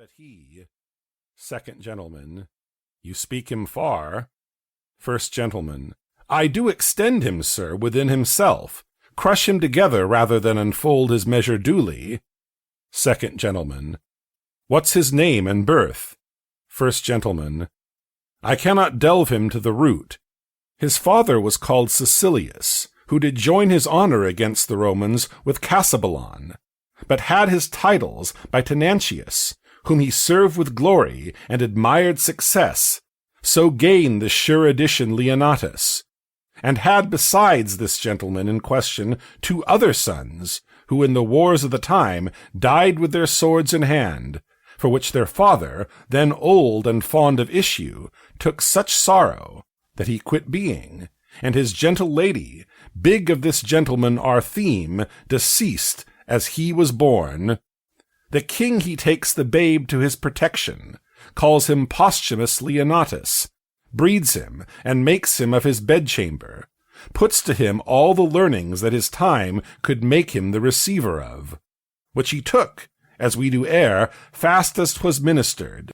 but he. Second Gentleman. You speak him far. First Gentleman. I do extend him, sir, within himself, crush him together rather than unfold his measure duly. Second Gentleman. What's his name and birth? First Gentleman. I cannot delve him to the root. His father was called Caecilius, who did join his honor against the Romans with Cymbeline, but had his titles by Tenantius, whom he served with glory and admired success, so gained the sure addition Leonatus, and had besides this gentleman in question 2 other sons, who in the wars of the time died with their swords in hand, for which their father, then old and fond of issue, took such sorrow that he quit being, and his gentle lady, big of this gentleman our theme, deceased as he was born. The king he takes the babe to his protection, calls him Posthumus Leonatus, breeds him, and makes him of his bedchamber, puts to him all the learnings that his time could make him the receiver of, which he took, as we do err, fast as 'twas ministered,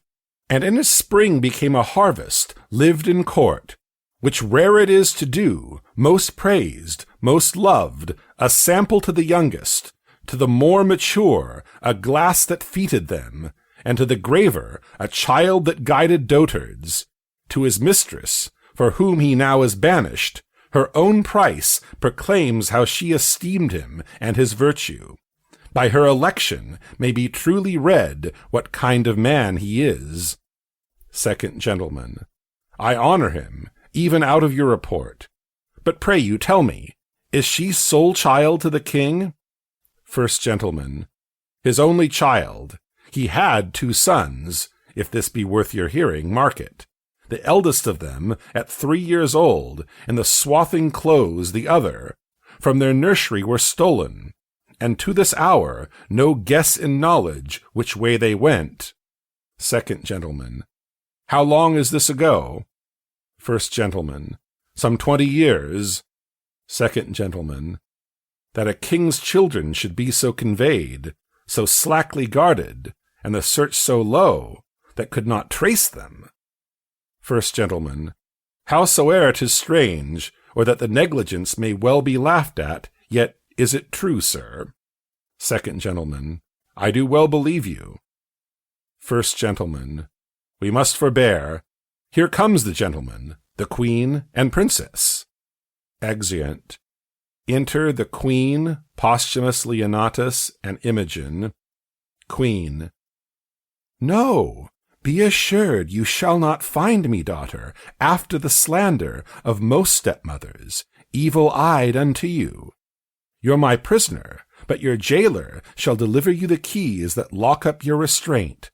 and in his spring became a harvest, lived in court, which rare it is to do, most praised, most loved, a sample to the youngest, to the more mature, a glass that feted them, and to the graver, a child that guided dotards. To his mistress, for whom he now is banished, her own price proclaims how she esteemed him and his virtue. By her election may be truly read what kind of man he is. Second Gentleman. I honor him, even out of your report. But pray you tell me, is she sole child to the king? First Gentleman. His only child. He had 2 sons, if this be worth your hearing, mark it. The eldest of them at 3 years old, in the swathing clothes the other, from their nursery were stolen, and to this hour no guess in knowledge which way they went. Second Gentleman. How long is this ago? First Gentleman. Some 20 years. Second Gentleman. That a king's children should be so conveyed, so slackly guarded, and the search so low, that could not trace them. First Gentleman. Howsoe'er 'tis strange, or that the negligence may well be laughed at, yet is it true, sir? Second Gentleman. I do well believe you. First Gentleman. We must forbear. Here comes the gentleman, the queen, and princess. Exeunt. Enter the queen, Posthumus Leonatus, and Imogen. Queen. No, be assured you shall not find me, daughter, after the slander of most stepmothers, evil-eyed unto you. You're my prisoner, but your jailer shall deliver you the keys that lock up your restraint.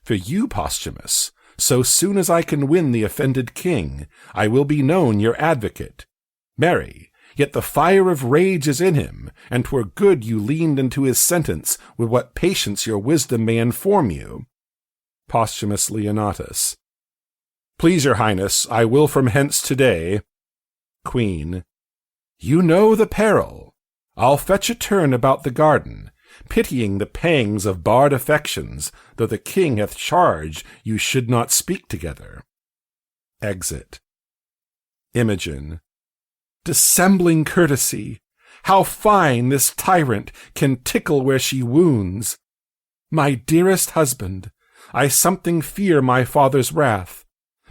For you, Posthumus, so soon as I can win the offended king, I will be known your advocate. Marry, yet the fire of rage is in him, and 'twere good you leaned into his sentence with what patience your wisdom may inform you. Posthumus Leonatus. Please your highness, I will from hence today. Queen. You know the peril. I'll fetch a turn about the garden, pitying the pangs of barred affections, though the king hath charged you should not speak together. Exit. Imogen. Dissembling courtesy! How fine this tyrant can tickle where she wounds! My dearest husband, I something fear my father's wrath,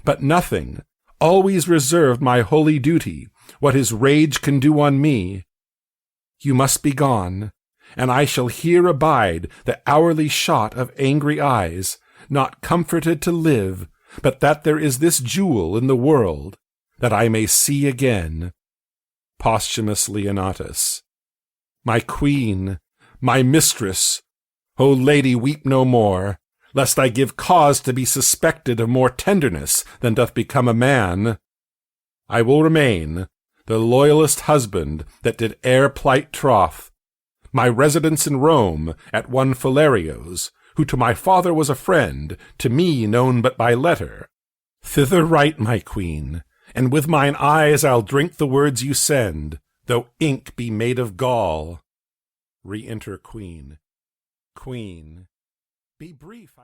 but nothing, always reserved my holy duty, what his rage can do on me. You must be gone, and I shall here abide the hourly shot of angry eyes, not comforted to live, but that there is this jewel in the world, that I may see again. Posthumus Leonatus. My queen, my mistress, O lady, weep no more, lest I give cause to be suspected of more tenderness than doth become a man. I will remain the loyalest husband that did e'er plight troth. My residence in Rome at one Philario's, who to my father was a friend, to me known but by letter. Thither write, my queen, and with mine eyes I'll drink the words you send, though ink be made of gall. Re-enter Queen. Queen. Be brief,